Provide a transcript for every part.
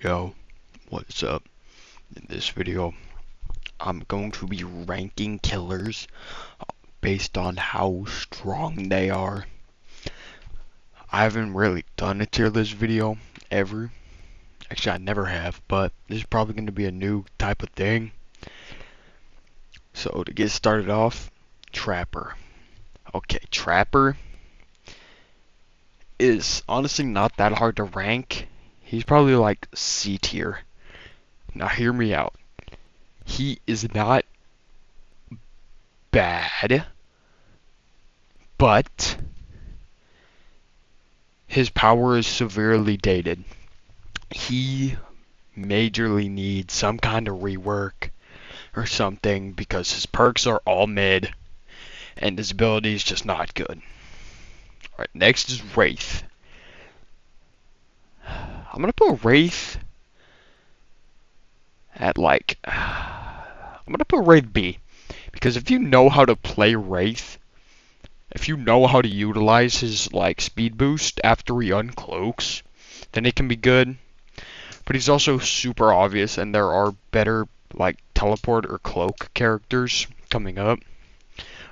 Yo, what's up? In this video, I'm going to be ranking killers based on how strong they are. I haven't really done a tier list video ever. Actually, I never have, but this is probably going to be a new type of thing. So to get started off, Trapper. Okay, Trapper is honestly not that hard to rank. He's probably like C tier. Now hear me out. He is not bad, but his power is severely dated. He majorly needs some kind of rework or something because his perks are all mid and his ability is just not good. Alright, next is Wraith. I'm gonna put Wraith at I'm gonna put Wraith B. Because if you know how to play Wraith, if you know how to utilize his speed boost after he uncloaks, then it can be good. But he's also super obvious, and there are better teleport or cloak characters coming up.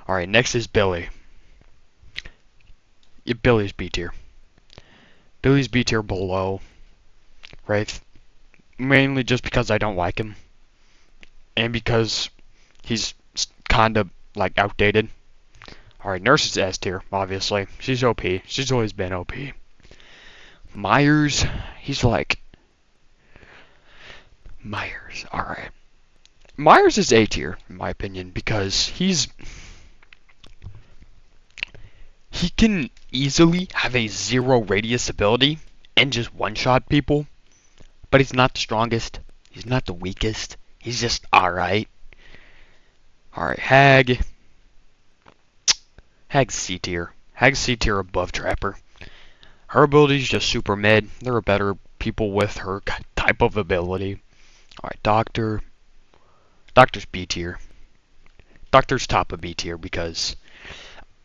Alright, next is Billy. Yeah, Billy's B tier. Billy's B tier below Wraith. Mainly just because I don't like him. And because he's kind of outdated. Alright, Nurse is S tier, obviously. She's OP. She's always been OP. Myers, he's Myers, alright. Myers is A tier, in my opinion, because he can easily have a 0 radius ability and just one-shot people, but he's not the strongest, he's not the weakest, he's just alright. Alright, Hag. Hag's C tier. Hag's C tier above Trapper. Her ability's just super mid. There are better people with her type of ability. Alright, Doctor. Doctor's B tier. Doctor's top of B tier because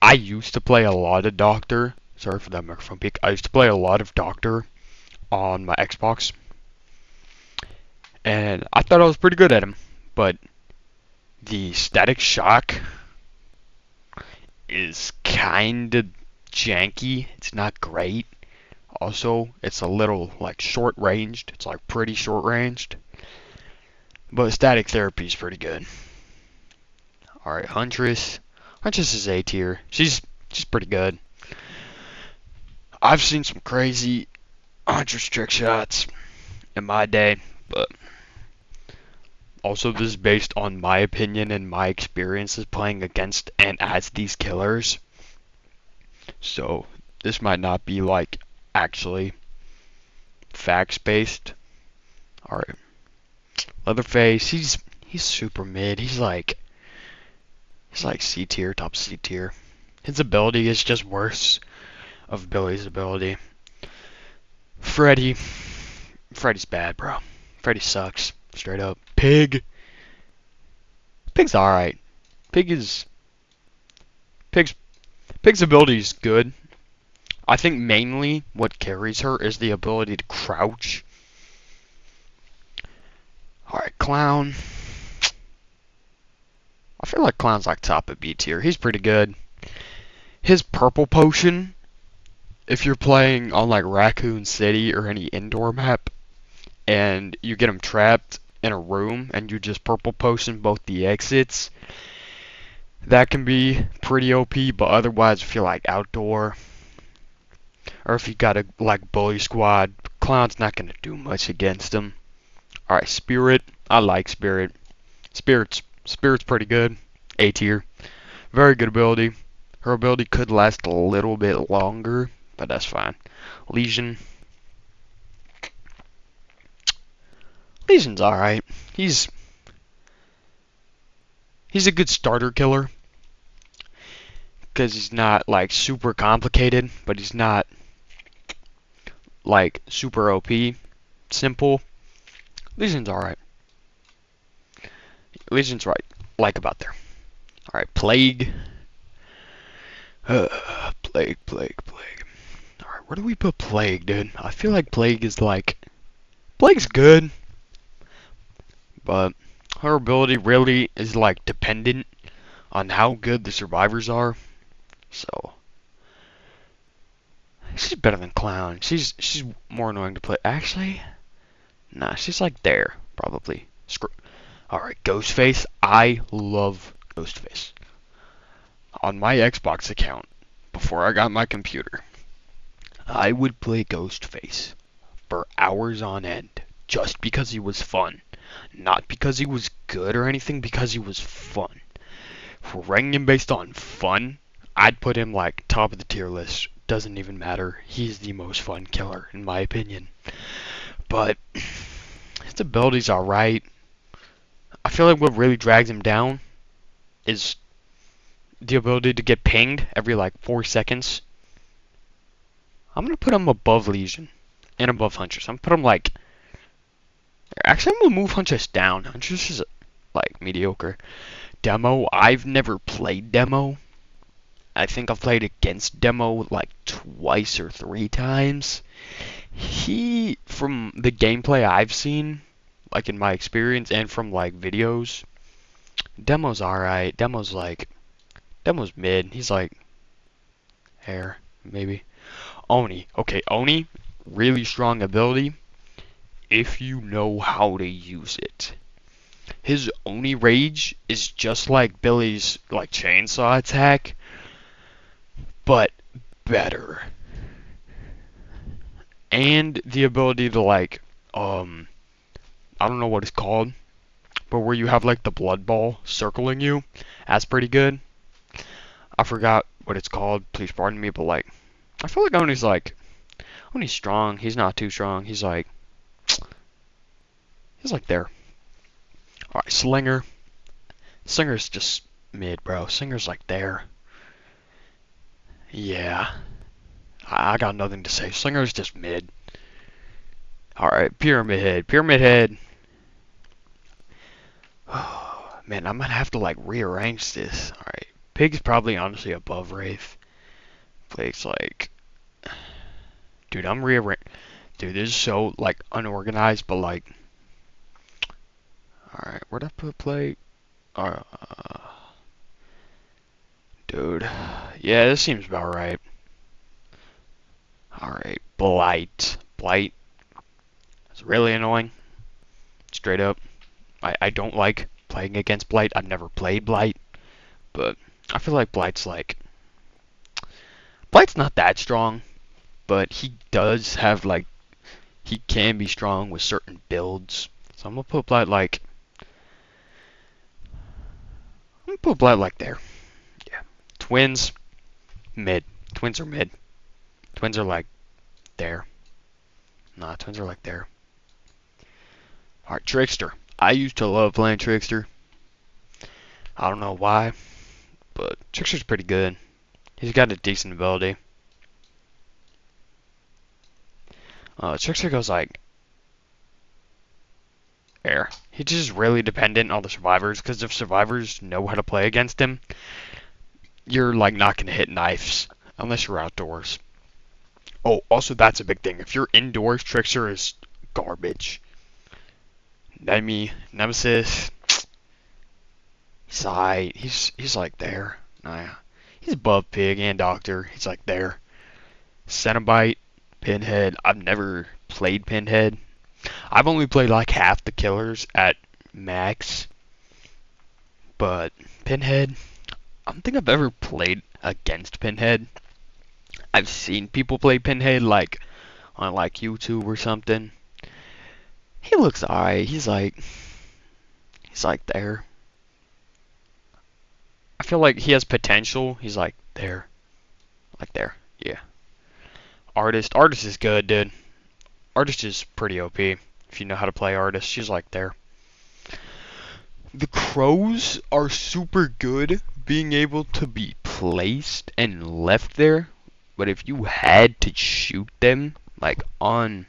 I used to play a lot of Doctor. Sorry for that microphone peak. I used to play a lot of Doctor on my Xbox. And I thought I was pretty good at him. But the Static Shock is kind of janky. It's not great. Also, it's a little short ranged. It's pretty short ranged. But Static Therapy is pretty good. Alright, Huntress. Huntress is A tier. She's pretty good. I've seen some crazy Huntress trick shots in my day, but also this is based on my opinion and my experiences playing against and as these killers. So this might not be actually facts based. Alright. Leatherface, he's super mid. He's C tier, top C tier. His ability is just worse of Billy's ability. Freddy's bad, bro. Freddy sucks, straight up. Pig's alright. Pig's ability is good. I think mainly what carries her is the ability to crouch. Alright, Clown. I feel like Clown's top of B tier. He's pretty good. His purple potion, if you're playing on Raccoon City or any indoor map, and you get him trapped in a room and you just purple potion both the exits, that can be pretty OP. But otherwise, if you're outdoor, or if you got a bully squad, Clown's not gonna do much against him. Alright, Spirit. I like Spirit. Spirit's pretty good. A tier. Very good ability. Her ability could last a little bit longer, but that's fine. Lesion's alright. He's a good starter killer. Because he's not super complicated, but he's not super OP. Simple. Lesion's alright. Lesion's right. About there. Alright, Plague. Plague. Alright, where do we put Plague, dude? I feel like Plague is Blake's good, but her ability really is like dependent on how good the survivors are. So she's better than Clown. She's more annoying to play. Actually, nah, she's like there probably. All right, Ghostface. I love Ghostface. On my Xbox account, before I got my computer, I would play Ghostface for hours on end just because he was fun. Not because he was good or anything, because he was fun. For ranking him based on fun, I'd put him like top of the tier list. Doesn't even matter. He's the most fun killer, in my opinion. But his ability's alright. I feel like what really drags him down is the ability to get pinged every like 4 seconds. I'm gonna put him above Legion and above Huntress. I'm gonna put him like. Actually, I'm gonna move Huntress down. Huntress is like mediocre. Demo. I've never played Demo. I think I've played against Demo like twice or 3 times. He, from the gameplay I've seen, like in my experience and from like videos, Demo's alright. Demo's mid. He's like air, maybe. Oni. Okay, Oni, really strong ability if you know how to use it. His Oni rage is just like Billy's like chainsaw attack, but better. And the ability to like I don't know what it's called, but where you have like the blood ball circling you, that's pretty good. I forgot what it's called, please pardon me, but like I feel like Oni's strong. He's not too strong. He's like there. Alright, Slinger. Slinger's just mid, bro. Slinger's like there. Yeah. I got nothing to say. Slinger's just mid. Alright, Pyramid Head. Pyramid Head. Oh, man, I'm gonna have to like rearrange this. Alright. Pig's probably honestly above Wraith. Blake's like. Dude, I'm rearranging. Dude, this is so like unorganized, but like. Alright, where'd I put Blake? Dude. Yeah, this seems about right. Alright, Blight. Blight. It's really annoying. Straight up. I don't like playing against Blight. I've never played Blight. But I feel like Blight's not that strong. But he does have like. He can be strong with certain builds. So I'm gonna put Blight like. I'm gonna put Blight like there. Yeah. Twins. Mid. Twins are mid. Twins are like there. Nah, twins are like there. Alright, Trickster. I used to love playing Trickster. I don't know why, but Trickster's pretty good. He's got a decent ability. Trickster goes like air. He's just really dependent on the survivors, because if survivors know how to play against him, you're like not gonna hit knives unless you're outdoors. Oh, also that's a big thing. If you're indoors, Trickster is garbage. Nemesis. He's like there. Nah, he's above Pig and Doctor. He's like there. Cenobite, Pinhead. I've never played Pinhead. I've only played like half the killers at max. But Pinhead, I don't think I've ever played against Pinhead. I've seen people play Pinhead like on like YouTube or something. He looks alright. He's like there. I feel like he has potential. He's like there. Like there. Yeah. Artist. Artist is good, dude. Artist is pretty OP. If you know how to play Artist, she's like there. The crows are super good being able to be placed and left there. But if you had to shoot them, like on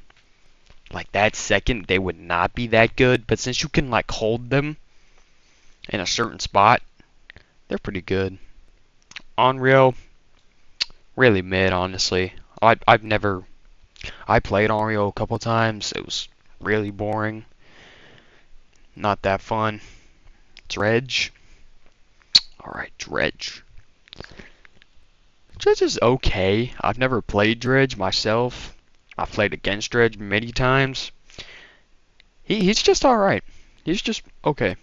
like that second, they would not be that good. But since you can like hold them in a certain spot, they're pretty good. Onryo, really mid, honestly. I played Onryo a couple times. It was really boring. Not that fun. Dredge. Alright, Dredge. Dredge is okay. I've never played Dredge myself. I've played against Dredge many times. He's just alright. He's just okay.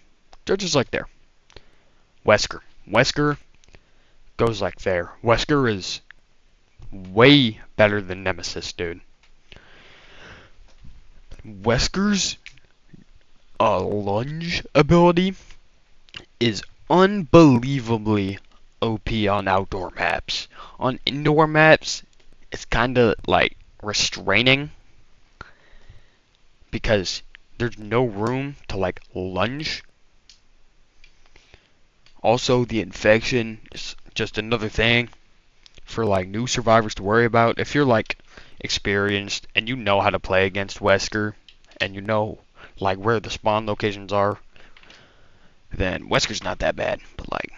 Dredge is like there. Wesker. Wesker goes like there. Wesker is way better than Nemesis, dude. Wesker's lunge ability is unbelievably OP on outdoor maps. On indoor maps, it's kind of like restraining because there's no room to like lunge. Also, the infection is just another thing for like new survivors to worry about. If you're like experienced and you know how to play against Wesker and you know like where the spawn locations are, then Wesker's not that bad. But like,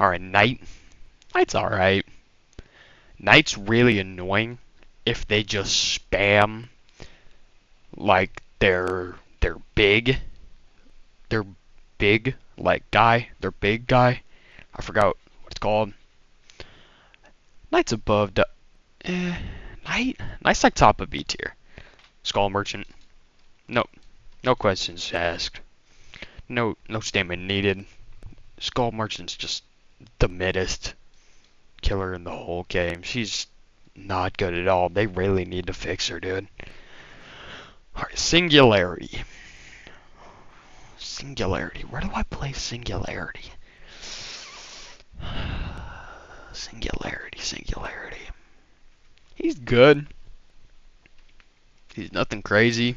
alright, Knight. Knight's alright. Knight's really annoying if they just spam like their big like guy, their big guy. I forgot what it's called. Knight's above the Knight's like top of B tier. Skull Merchant. Nope. No questions asked. No statement needed. Skull Merchant's just the middest killer in the whole game. She's not good at all. They really need to fix her, dude. Alright, Singularity. Singularity. Where do I play Singularity? Singularity. He's good. He's nothing crazy.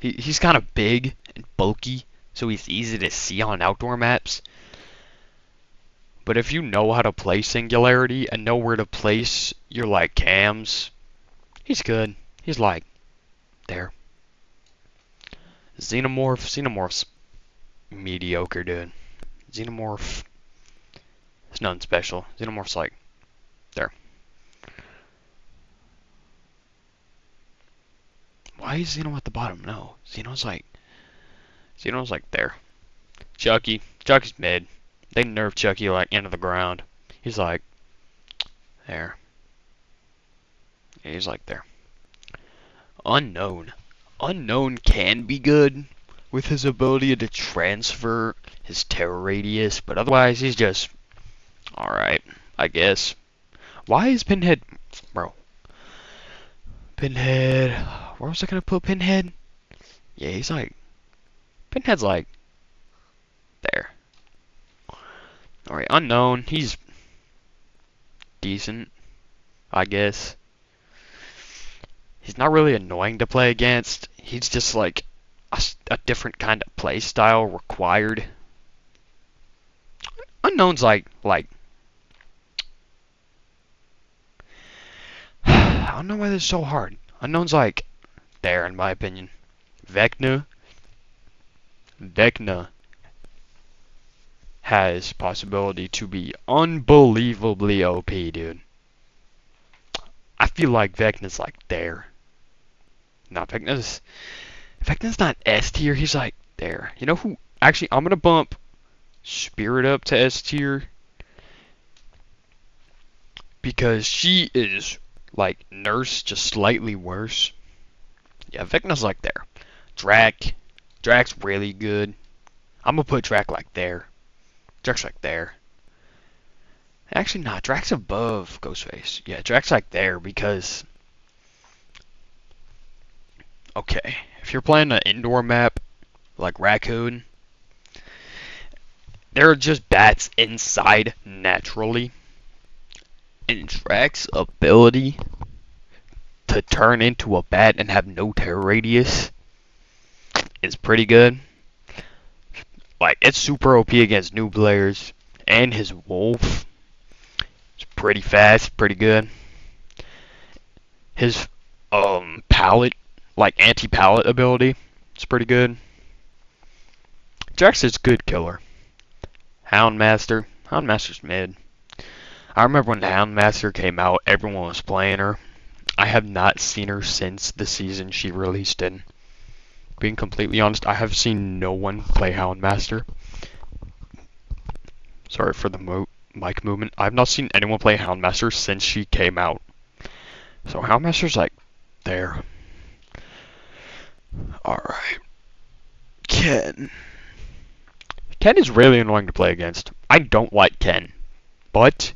He's kind of big and bulky, so he's easy to see on outdoor maps. But if you know how to play Singularity and know where to place your like cams, he's good. He's like there. Xenomorph's mediocre, dude. Xenomorph is nothing special. Xenomorph's like there. Why is Xeno at the bottom? No, Xeno's like there. Chucky's mid. They nerfed Chucky like into the ground. He's like there. Yeah, he's like there. Unknown. Unknown can be good with his ability to transfer his terror radius, but otherwise he's just alright, I guess. Why is Pinhead... Bro. Pinhead... Where was I gonna put Pinhead? Yeah, he's like... Pinhead's like... There. Alright, Unknown. He's... decent, I guess. He's not really annoying to play against. He's just like... a different kind of play style required. Unknown's like... I don't know why this is so hard. Unknown's like... there, in my opinion. Vecna has possibility to be unbelievably OP, dude. I feel like Vecna's like there. No, Vecna's not S tier, he's like there. You know who? Actually, I'm gonna bump Spirit up to S tier because she is like Nurse, just slightly worse. Yeah, Vecna's like there. Drak's really good. I'm gonna put Drak like there. Drak's like there. Actually, nah, Drak's above Ghostface. Yeah, Drak's like there because... Okay, if you're playing an indoor map, like Raccoon, there are just bats inside naturally. And Drak's ability to turn into a bat and have no terror radius is pretty good. Like, it's super OP against new players. And his wolf is pretty fast, pretty good. His pallet, like anti-pallet ability, is pretty good. Jax is good killer. Houndmaster's mid. I remember when the Houndmaster came out, everyone was playing her. I have not seen her since the season she released in. Being completely honest, I have seen no one play Houndmaster. Sorry for the mic movement. I've not seen anyone play Houndmaster since she came out. So Houndmaster's like there. Alright. Ken. Ken is really annoying to play against. I don't like Ken, but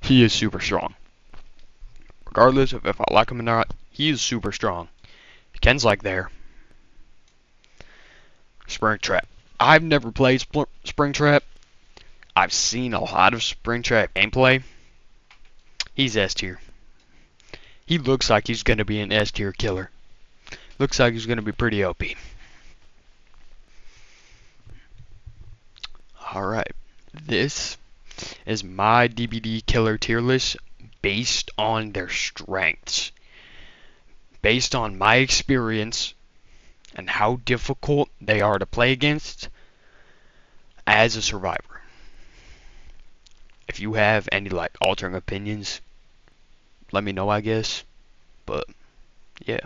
he is super strong. Regardless of if I like him or not, he is super strong. Ken's like there. Springtrap. I've never played Springtrap. I've seen a lot of Springtrap gameplay. He's S tier. He looks like he's going to be an S tier killer. Looks like he's going to be pretty OP. Alright. This is my DBD killer tier list based on their strengths. Based on my experience and how difficult they are to play against as a survivor. If you have any altering opinions, let me know, I guess. But yeah.